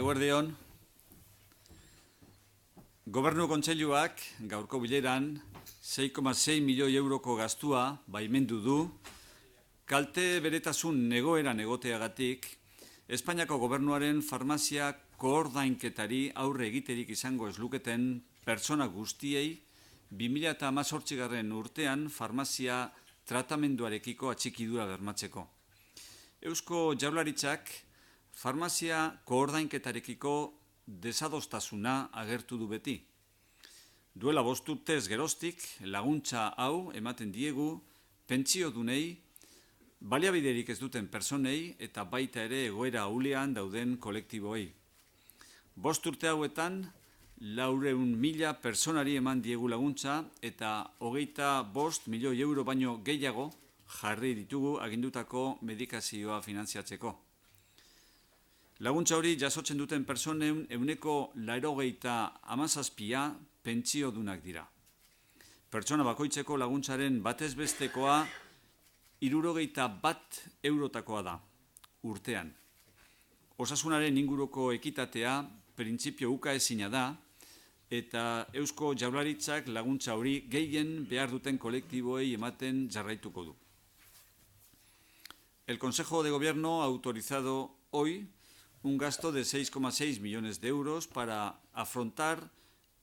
Eguerdion, Gobernu Kontseiluak gaurko bileran 6,6 milioi euroko gastua baimendu du kalte beretasun egoeran egoteagatik Espainiako Gobernuaren farmazia koordainketari aurre egiterik izango ez luketen pertsona guztiei 2018. Urtean farmazia tratamenduarekiko atxikidura bermatzeko. Eusko Jaurlaritzak farmazia koordainketarekiko desadostasuna agertu du beti. Duela 5 urtez geroztik laguntza hau ematen diegu pentsiodunei, baliabiderik ez duten personei eta baita ere egoera ahulean dauden kolektiboei. 5 urte hauetan 400.000 personari eman diegu laguntza eta 25 milioi euro baino gehiago jarri ditugu agindutako medikazioa finantziatzeko. Laguntza hori jasotzen duten personen 87% pentsiodunak dira. Pertsona bakoitzeko laguntzaren batez bestekoa 61 eurotakoa da, urtean. Osasunaren inguruko ekitatea printzipio ukaezina da eta Eusko Jaurlaritzak laguntza hori gehien behar duten kolektiboei ematen jarraituko du. El Consejo de Gobierno ha autorizado hoy un gasto de 6,6 millones de euros para afrontar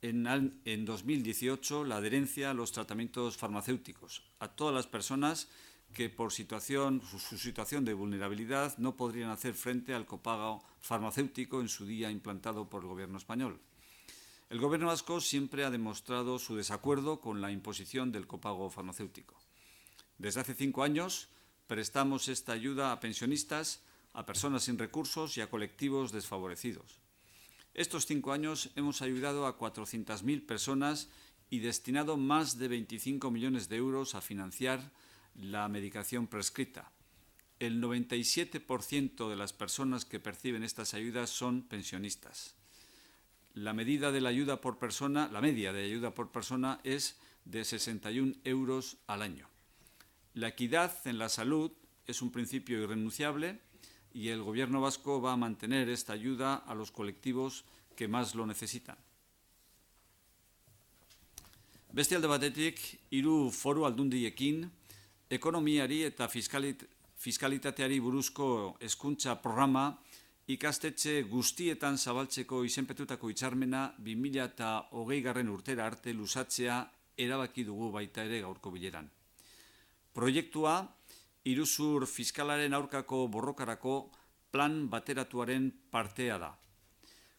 en 2018 la adherencia a los tratamientos farmacéuticos a todas las personas que por su situación de vulnerabilidad no podrían hacer frente al copago farmacéutico en su día implantado por el Gobierno español. El Gobierno vasco siempre ha demostrado su desacuerdo con la imposición del copago farmacéutico. Desde hace 5 años prestamos esta ayuda a pensionistas, a personas sin recursos y a colectivos desfavorecidos. Estos 5 años hemos ayudado a 400.000 personas y destinado más de 25 millones de euros a financiar la medicación prescrita. El 97% de las personas que perciben estas ayudas son pensionistas. La media de ayuda por persona es de 61 euros al año. La equidad en la salud es un principio irrenunciable y el Gobierno vasco va a mantener esta ayuda a los colectivos que más lo necesitan. Beste alde batetik, 3 foru aldundiekin ekonomiari eta fiskalitateari buruzko hezkuntza programa ikastetxe guztietan zabaltzeko izenpetutako hitzarmena 2020. Urtera arte luzatzea erabaki dugu baita ere gaurko bileran. Proiektua iruzur fiskalaren aurkako borrokarako plan bateratuaren partea da.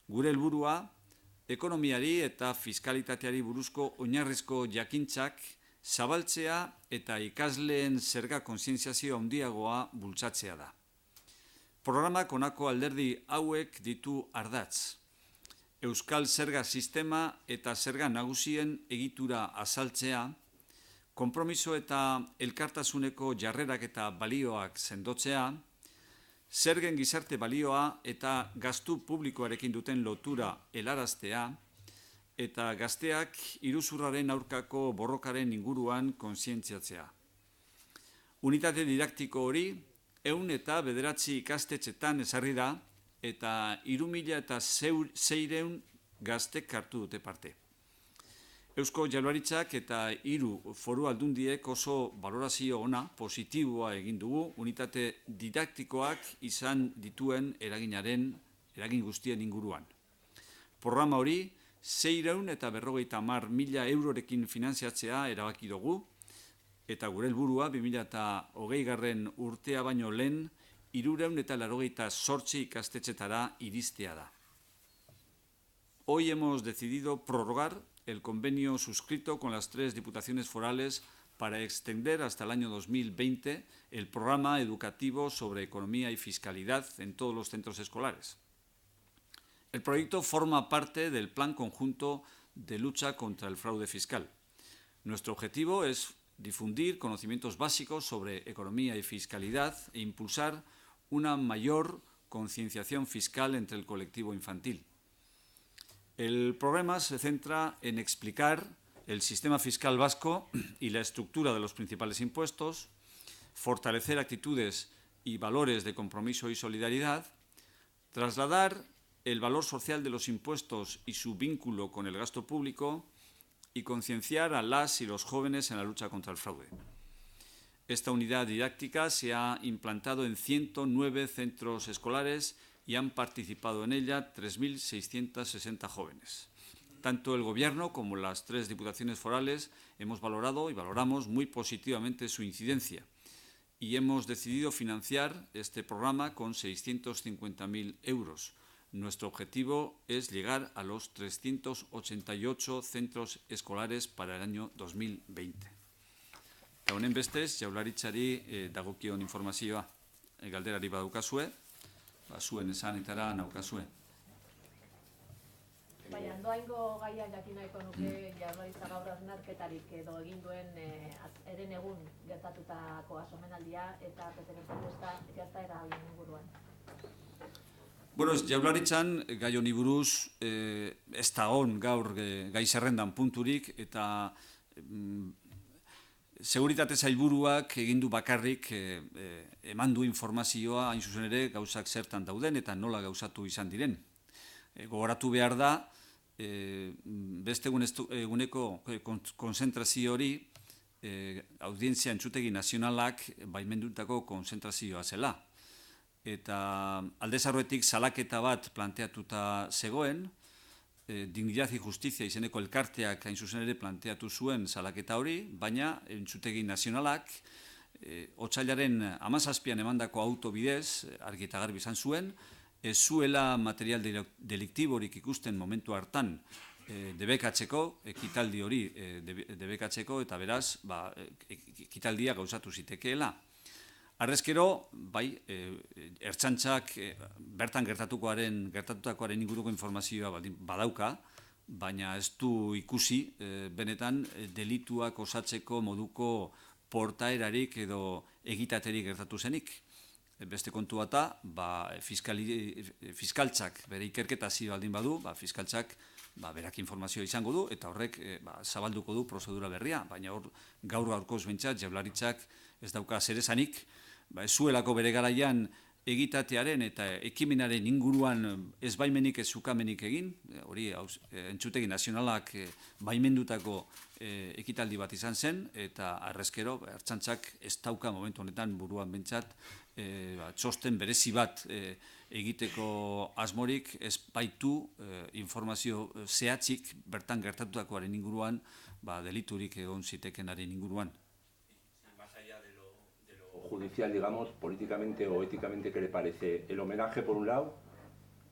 Gure helburua, ekonomiari eta fiskalitateari buruzko oinarrizko jakintzak zabaltzea eta ikasleen zerga kontzientziazio handiagoa bultzatzea da. Programak honako alderdi hauek ditu ardatz. Euskal zerga sistema eta zerga nagusien egitura azaltzea, konpromiso eta elkartasuneko jarrerak eta balioak sendotzea, zergen gizarte balioa eta gastu publikoarekin duten lotura helaraztea, eta gazteak iruzurraren aurkako borrokaren inguruan kontzientziatzea. Unitate didaktiko hori 109 ikastetxetan ezarri da eta 3.600 gaztek hartu dute parte. Eusko Jaurlaritzak eta 3 foru aldundiek oso balorazio ona, positiboa egin dugu, unitate didaktikoak izan dituen eragin guztien inguruan. Programa hori 650.000 eurorekin finantziatzea erabaki dugu, eta gure helburua 2020. Urtea baino lehen 388 ikastetxetara iristea da. Hoy hemos decidido prorrogar el convenio suscrito con las 3 diputaciones forales para extender hasta el año 2020 el programa educativo sobre economía y fiscalidad en todos los centros escolares. El proyecto forma parte del Plan Conjunto de Lucha contra el Fraude Fiscal. Nuestro objetivo es difundir conocimientos básicos sobre economía y fiscalidad e impulsar una mayor concienciación fiscal entre el colectivo infantil. El programa se centra en explicar el sistema fiscal vasco y la estructura de los principales impuestos, fortalecer actitudes y valores de compromiso y solidaridad, trasladar el valor social de los impuestos y su vínculo con el gasto público y concienciar a las y los jóvenes en la lucha contra el fraude. Esta unidad didáctica se ha implantado en 109 centros escolares y han participado en ella 3.660 jóvenes. Tanto el Gobierno como las 3 diputaciones forales hemos valorado y valoramos muy positivamente su incidencia y hemos decidido financiar este programa con 650.000 euros. Nuestro objetivo es llegar a los 388 centros escolares para el año 2020. Eta honen bestez, Jaurlaritzari dagokion informazioa galderari badaukazue, zuen esanetara naukazue. Baina, doaingo gaia jakin nahiko nuke Jaurlaritza gaur hausnarketarik edo egin duen herenegun gertatutako omenaldia eta PPren protesta gertaera horien inguruan. Bueno, Jaurlaritzan gai honi buruz ez da on gaur gai zerrendan punturik eta Seguritate sailburuak egin du bakarrik eman du informazioa hain zuzen ere gauzak zertan dauden eta nola gauzatu izan diren. Gogoratu behar da, beste eguneko konzentrazio hori audientzia entzutegi nazionalak baimendutako konzentrazioa zela. Eta aldez aurretik salaketa bat planteatuta zegoen, Dignidad y Justicia izeneko elkarteak hain zuzen ere planteatu zuen salaketa hori, baina entzutegi nazionalak otsailaren 17an emandako auto bidez, argi eta garbi izan zuen, ez zuela material deliktiborik ikusten momentu hartan debekatzeko, ekitaldi hori debekatzeko, eta beraz, ekitaldia gauzatu zitekeela. Arrezkero, bai, ertzaintzak bertan gertatutakoaren inguruko informazioa badauka, baina ez du ikusi benetan delituak osatzeko moduko portaerarik edo egitaterik gertatu zenik. Beste kontua da, fiskaltzak bere ikerketa hasi baldin badu, fiskaltzak berak informazioa izango du, eta horrek zabalduko du prozedura berria, baina gaur gaurkoz behintzat Jaurlaritzak ez dauka zeresanik, ez zuelako bere garaian egitatearen eta ekimenaren inguruan ez baimenik ez zukamenik egin, hori entzutegi nazionalak baimendutako ekitaldi bat izan zen, eta arrezkero ertzaintzak ez dauka momentu honetan buruan bentsat txosten berezi bat egiteko asmorik ez baitu informazio zehatzik bertan gertatutakoaren inguruan deliturik egon zitekenaren inguruan. Judicial, digamos, políticamente o éticamente, ¿qué le parece el homenaje por un lado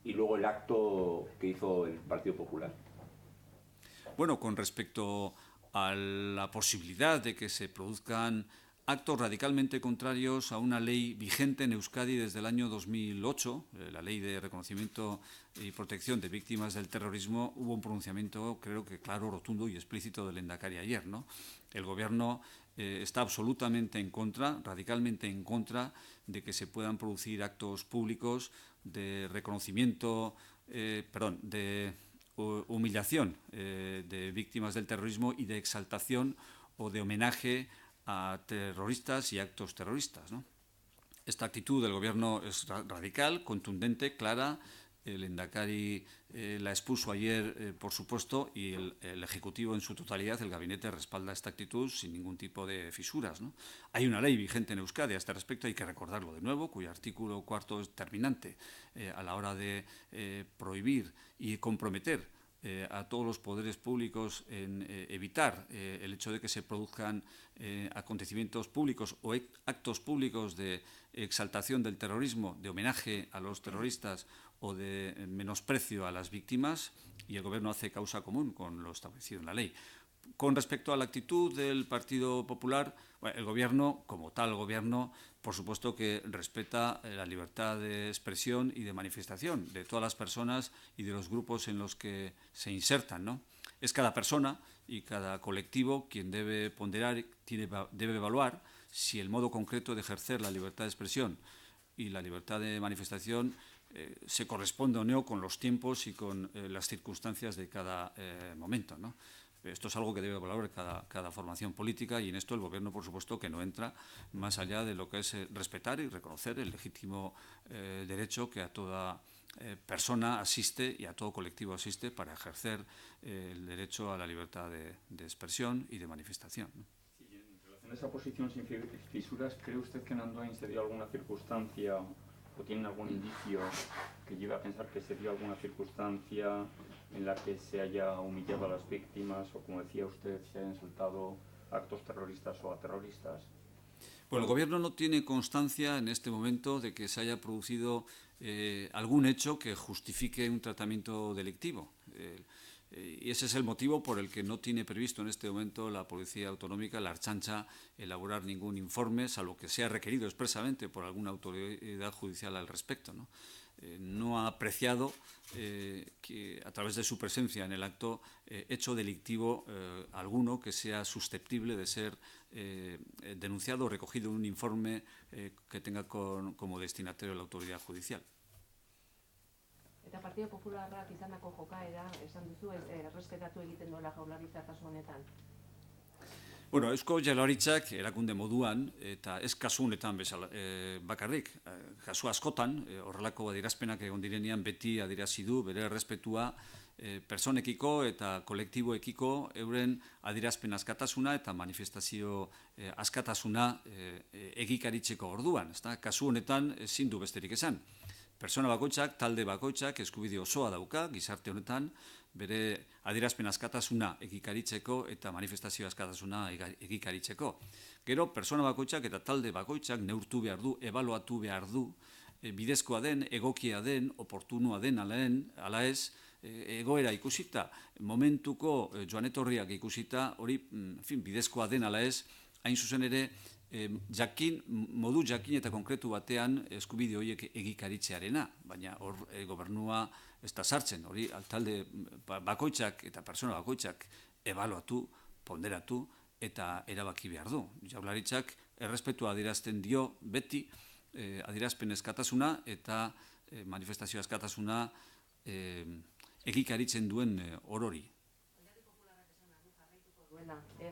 y luego el acto que hizo el Partido Popular? Bueno, con respecto a la posibilidad de que se produzcan actos radicalmente contrarios a una ley vigente en Euskadi desde el año 2008, la Ley de Reconocimiento y Protección de Víctimas del Terrorismo, hubo un pronunciamiento, creo que claro, rotundo y explícito del Lehendakari ayer, ¿no? El Gobierno está absolutamente en contra, radicalmente en contra de que se puedan producir actos públicos de reconocimiento, de humillación de víctimas del terrorismo y de exaltación o de homenaje a terroristas y actos terroristas, ¿no? Esta actitud del Gobierno es radical, contundente, clara. El Lehendakari la expuso ayer, por supuesto, y el Ejecutivo en su totalidad, el Gabinete, respalda esta actitud sin ningún tipo de fisuras, ¿no? Hay una ley vigente en Euskadi a este respecto, hay que recordarlo de nuevo, cuyo artículo 4 es determinante a la hora de prohibir y comprometer a todos los poderes públicos en evitar el hecho de que se produzcan acontecimientos públicos o actos públicos de exaltación del terrorismo, de homenaje a los terroristas o de menosprecio a las víctimas, y el Gobierno hace causa común con lo establecido en la ley. Con respecto a la actitud del Partido Popular, el Gobierno, como tal Gobierno, por supuesto que respeta la libertad de expresión y de manifestación de todas las personas y de los grupos en los que se insertan, ¿no? Es cada persona y cada colectivo quien debe ponderar, debe evaluar si el modo concreto de ejercer la libertad de expresión y la libertad de manifestación se corresponde o no con los tiempos y con las circunstancias de cada momento, ¿no? Esto es algo que debe valorar cada formación política, y en esto el Gobierno, por supuesto, que no entra más allá de lo que es respetar y reconocer el legítimo derecho que a toda persona asiste y a todo colectivo asiste para ejercer el derecho a la libertad de expresión y de manifestación, ¿no? Sí, en relación a esa posición sin fisuras, ¿cree usted que en Andoain se dio alguna circunstancia o tiene algún indicio que lleve a pensar que se dio alguna circunstancia en la que se haya humillado a las víctimas o, como decía usted, se haya insultado a actos terroristas o a terroristas? Bueno, el Gobierno no tiene constancia en este momento de que se haya producido algún hecho que justifique un tratamiento delictivo. Y ese es el motivo por el que no tiene previsto en este momento la Policía Autonómica, la Ertzaintza, elaborar ningún informe, salvo que sea requerido expresamente por alguna autoridad judicial al respecto, ¿no? No ha apreciado que a través de su presencia en el acto hecho delictivo alguno que sea susceptible de ser denunciado o recogido en un informe que tenga como destinatario la autoridad judicial. Eta Partido Popularrak izandako jokaera, esan duzu, errespetatu egiten duela Jaurlaritza kasu honetan. Bueno, Eusko Jaurlaritzak erakunde moduan, eta ez kasu honetan bakarrik, kasu askotan, horrelako adierazpenak egon direnean beti adierazi du bere errespetua pertsonekiko eta kolektiboekiko euren adierazpen askatasuna eta manifestazio askatasuna egikaritzeko orduan. Kasu honetan ezin du besterik esan. Pertsona bakoitzak, talde bakoitzak eskubide osoa dauka gizarte honetan bere adierazpen askatasuna egikaritzeko eta manifestazio askatasuna egikaritzeko. Gero, pertsona bakoitzak eta talde bakoitzak neurtu behar du, ebaluatu behar du, bidezkoa den, egokia den, oportunua den ala ez, egoera ikusita, momentuko joanetorriak ikusita, hori bidezkoa den ala ez, hain zuzen ere, modu jakin eta konkretu batean eskubide horiek egikaritzearena, baina hor gobernua ez da sartzen, hori talde bakoitzak eta pertsona bakoitzak ebaluatu, ponderatu eta erabaki behar du. Jaurlaritzak errespetua adierazten dio beti adierazpen askatasuna eta manifestazio askatasuna egikaritzen duen orori.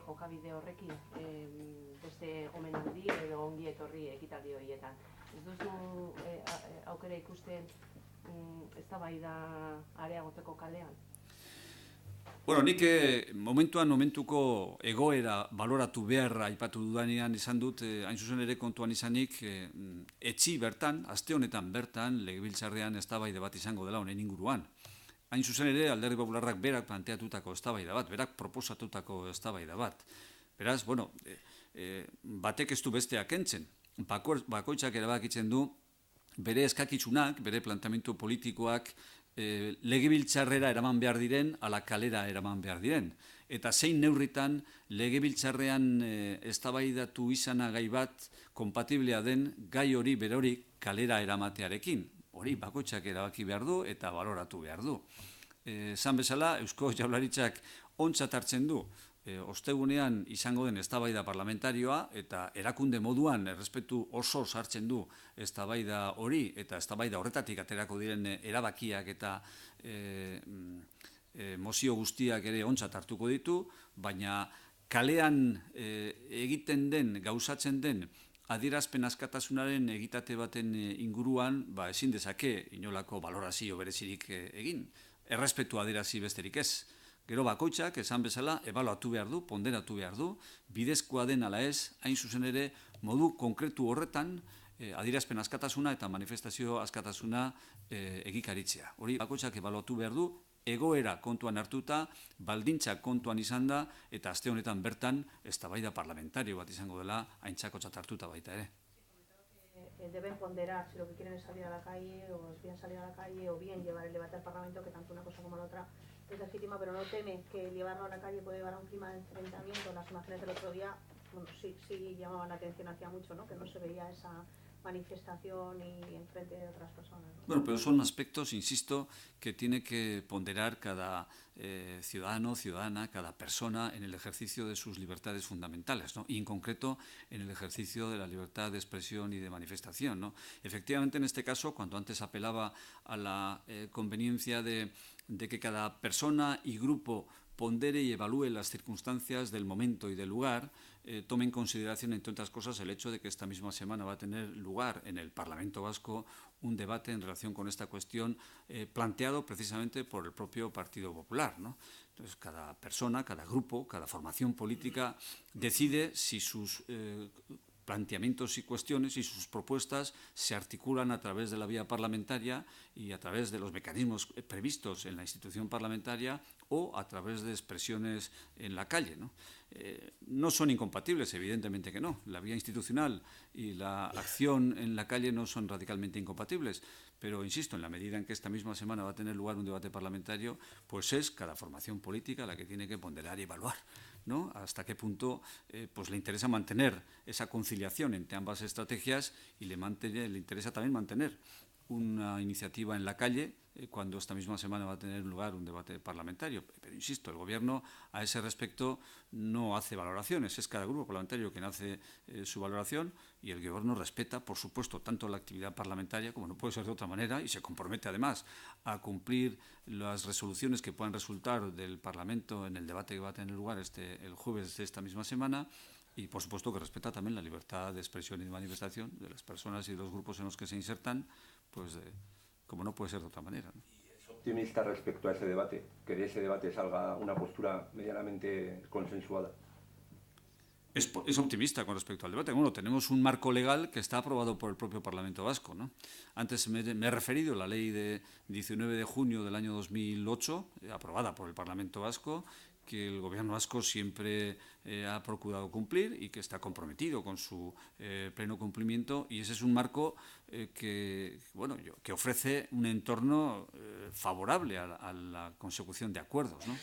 Jokabide horrekin beste omenaldi edo ongi etorri ekitaldi horietan. Ez duzu aukera ikusten eztabaida areagoteko kalean? Bueno, nik momentuko egoera baloratu beharra aipatu dudanean izan dut, hain zuzen ere kontuan izanik, etzi bertan, aste honetan bertan, legebiltzarrean eztabaida bat izango dela honen inguruan. Hain zuzen ere, Alderdi Popularrak berak planteatutako eztabaida bat, berak proposatutako eztabaida bat. Beraz, bueno, batek ez du bestea kentzen. Bakoitzak erabakitzen du bere eskakitzunak, bere planteamendu politikoak legebiltzarrera eraman behar diren, ala kalera eraman behar diren. Eta zein neurritan legebiltzarrean eztabaidatu izana gai bat konpatiblea den gai hori berori kalera eramatearekin. Hori bakoitzak erabaki behar du eta baloratu behar du. Esan bezala, Eusko Jaurlaritzak ontzat hartzen du ostegunean izango den eztabaida parlamentarioa eta erakunde moduan errespetu oso sartzen du eztabaida hori eta eztabaida horretatik aterako diren erabakiak eta mozio guztiak ere ontzat hartuko ditu, baina kalean egiten den, gauzatzen den adierazpen askatasunaren egitate baten inguruan, ezin dezake inolako balorazio berezirik egin. Errespetu adierazi besterik ez. Gero bakoitzak, esan bezala, ebaluatu behar du, ponderatu behar du, bidezkoa den ala ez, hain zuzen ere, modu konkretu horretan, adierazpen askatasuna eta manifestazio askatasuna egikaritzea. Hori bakoitzak ebaluatu behar du, egoera kontuan hartuta, baldintzak kontuan izan da, eta aste honetan bertan, eztabaida parlamentario bat izango dela, aintzakotzat hartuta baita ere. Deben ponderar si lo que quieren es salir a la calle, o es bien salir a la calle, o bien llevar el debate al Parlamento, que tanto una cosa como la otra es legítima, pero no teme que llevarlo a la calle puede llevar a un clima de enfrentamiento. Las imágenes del otro día, bueno, sí llamaban la atención hacía mucho, ¿no? Que no se veía esa manifestación y en frente de otras personas, ¿no? Bueno, pero son aspectos, insisto, que tiene que ponderar cada ciudadano, ciudadana, cada persona en el ejercicio de sus libertades fundamentales, ¿no? Y en concreto en el ejercicio de la libertad de expresión y de manifestación, ¿no? Efectivamente, en este caso, cuando antes apelaba a la conveniencia de que cada persona y grupo pondere y evalúe las circunstancias del momento y del lugar, tome en consideración, entre otras cosas, el hecho de que esta misma semana va a tener lugar en el Parlamento Vasco un debate en relación con esta cuestión planteado precisamente por el propio Partido Popular, ¿no? Entonces, cada persona, cada grupo, cada formación política decide si sus planteamientos y cuestiones y sus propuestas se articulan a través de la vía parlamentaria y a través de los mecanismos previstos en la institución parlamentaria o a través de expresiones en la calle, ¿no? No son incompatibles, evidentemente que no. La vía institucional y la acción en la calle no son radicalmente incompatibles, pero, insisto, en la medida en que esta misma semana va a tener lugar un debate parlamentario, pues es cada formación política la que tiene que ponderar y evaluar, ¿no? Hasta qué punto pues le interesa mantener esa conciliación entre ambas estrategias y le interesa también mantener una iniciativa en la calle cuando esta misma semana va a tener lugar un debate parlamentario. Pero, insisto, el Gobierno a ese respecto no hace valoraciones. Es cada grupo parlamentario quien hace su valoración y el Gobierno respeta, por supuesto, tanto la actividad parlamentaria como no puede ser de otra manera y se compromete, además, a cumplir las resoluciones que puedan resultar del Parlamento en el debate que va a tener lugar el jueves de esta misma semana. Y, por supuesto, que respeta también la libertad de expresión y de manifestación de las personas y de los grupos en los que se insertan, pues como no puede ser de otra manera, ¿no? ¿Y es optimista respecto a ese debate? ¿Que de ese debate salga una postura medianamente consensuada? Es optimista con respecto al debate. Bueno, tenemos un marco legal que está aprobado por el propio Parlamento Vasco, ¿no? Antes me he referido a la ley de 19 de junio del año 2008, aprobada por el Parlamento Vasco, que el Gobierno vasco siempre ha procurado cumplir y que está comprometido con su pleno cumplimiento, y ese es un marco que ofrece un entorno favorable a la consecución de acuerdos, ¿no?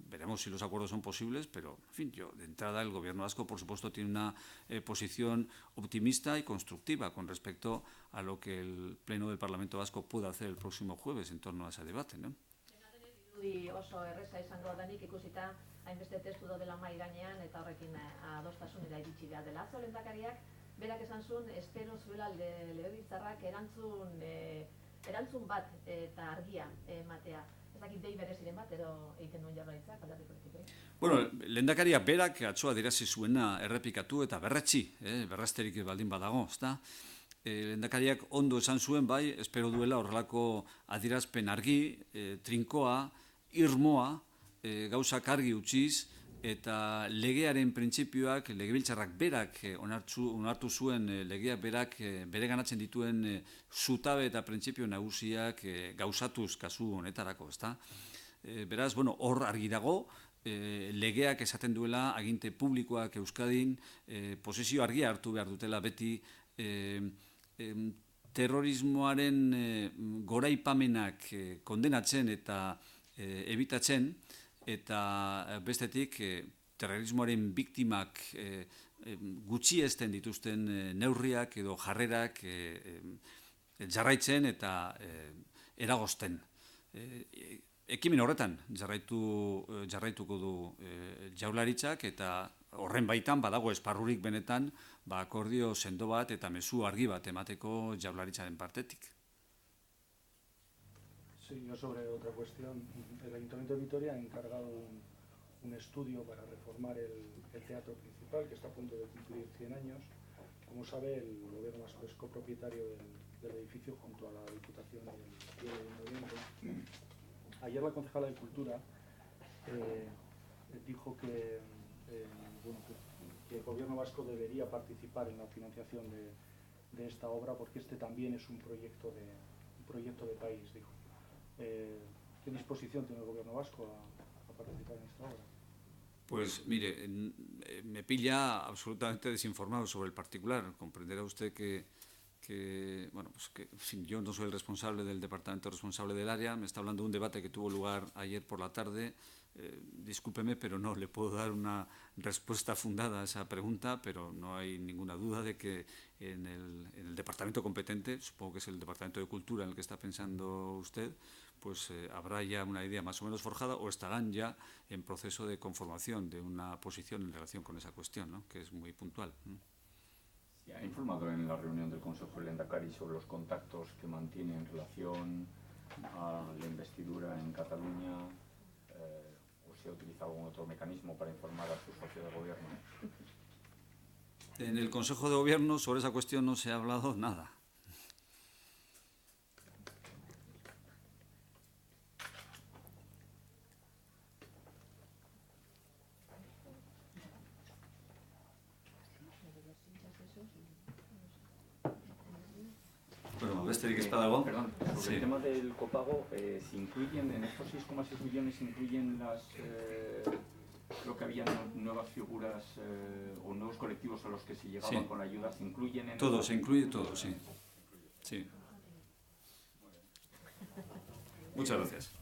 Veremos si los acuerdos son posibles, pero, en fin, de entrada el Gobierno vasco, por supuesto, tiene una posición optimista y constructiva con respecto a lo que el Pleno del Parlamento Vasco pueda hacer el próximo jueves en torno a ese debate, ¿no? Oso erreza izango denik ikusita hainbeste testu daudela mahai gainean eta horrekin adostasunera iritsi behar dela. Atzo lehendakariak berak esan zuen espero zuela legebiltzarrak erantzun bat eta argia ematea. Ez dakit dei bereziren bat edo egiten duen Jaurlaritzak alderdi politikoei. Bueno, lehendakariak berak atzo adierazi zuena errepikatu eta berresterik baldin badago, ezta? Lehendakariak ondo esan zuen, bai, espero duela horrelako adierazpen argi, trinkoa, irmoa, gauzak argi utziz, eta legearen printzipioak, legebiltzarrak berak onartu zuen legeak berak bereganatzen dituen zutabe eta printzipio nagusiak gauzatuz kasu honetarako, ezta? Beraz, hor argi dago, legeak esaten duela aginte publikoak Euskadin posizio argia hartu behar dutela beti terrorismoaren goraipamenak kondenatzen eta ebitatzen, eta bestetik terrorismoaren biktimak gutxiesten dituzten neurriak edo jarrerak jarraitzen eta eragozten. Ekimen horretan jarraituko du Jaurlaritzak, eta horren baitan badago esparrurik benetan akordio sendo bat eta mezu argi bat emateko Jaurlaritzaren partetik. Sí, yo sobre otra cuestión. El Ayuntamiento de Vitoria ha encargado un estudio para reformar el teatro principal, que está a punto de cumplir 100 años. Como sabe, el Gobierno vasco es copropietario del edificio junto a la Diputación y el Ayuntamiento. Ayer la concejala de Cultura dijo que el Gobierno vasco debería participar en la financiación de esta obra, porque este también es un proyecto de país, dijo. ¿Qué disposición tiene el Gobierno vasco a participar en esta obra? Pues mire, me pilla absolutamente desinformado sobre el particular. Comprenderá usted que yo no soy el responsable del departamento responsable del área. Me está hablando de un debate que tuvo lugar ayer por la tarde. Discúlpeme, pero no le puedo dar una respuesta fundada a esa pregunta, pero no hay ninguna duda de que en el departamento competente, supongo que es el departamento de Cultura en el que está pensando usted, pues habrá ya una idea más o menos forjada, o estarán ya en proceso de conformación de una posición en relación con esa cuestión, ¿no?, que es muy puntual. ¿Se ha informado en la reunión del Consejo del Lehendakari sobre los contactos que mantiene en relación a la investidura en Cataluña? ¿O se ha utilizado algún otro mecanismo para informar a su socio de gobierno? En el Consejo de Gobierno sobre esa cuestión no se ha hablado nada. Bueno, beste que espadago. Perdón, sobre el tema del copago, ¿se incluyen en estos 6,6 millones, se incluyen las, creo que había nuevas figuras o nuevos colectivos a los que se llegaban con la ayuda, ¿se incluyen en todo? Se incluye todo, sí. Sí. Muchas gracias.